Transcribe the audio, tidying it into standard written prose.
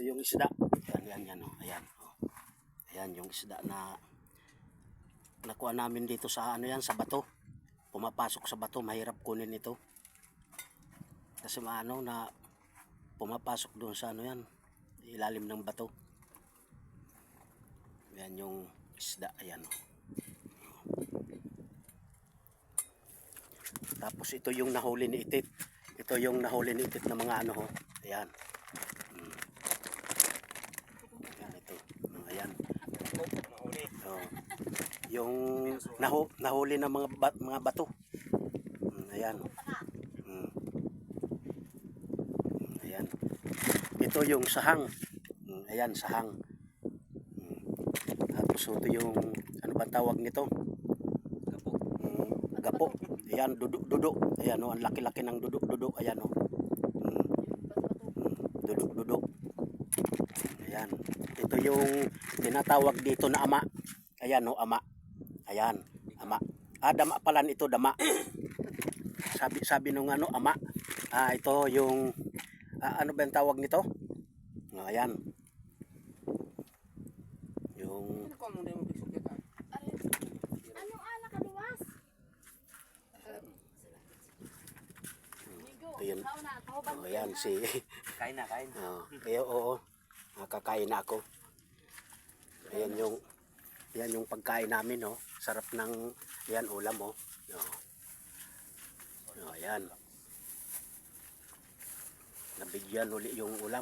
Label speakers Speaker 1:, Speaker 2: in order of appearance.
Speaker 1: Ito yung isda. Yan, oh. Ayan, oh. Ayan yung isda na nakuha namin dito sa ano yan, sa bato. Pumapasok sa bato, mahirap kunin ito. Kasi maano na pumapasok doon sa ano yan, ilalim ng bato. Ayan yung isda, ayan, oh. Tapos ito yung nahuli ni Itit. Ito yung nahuli ni Itit na mga ano, oh. Ayan. Ayan ito. Ayan. Oh. Yung nahuli na mga bato. Ayan. Ayan. Ito yung sahang. Ayan, sahang. Tapos ito yung ano ba tawag nito? Gapo. Ayan, duduk. Ayan, oh, ang laki-laki ng duduk. Ayan, oh. Duduk. Ayan. Ito yung tinatawag dito na ama. Ayan, oh, ama. Ayan, ama. Dama pala ito, dama. Sabi nung ano, ama. Ito yung ano ba yung tawag nito? Ayan. Yung ayan si
Speaker 2: Kain na.
Speaker 1: oo. Kakain na ako. Ayan yung pagkain namin, oh. Sarap ng ayan ulam, oh. Ayan. Nabigyan uli yung ulam.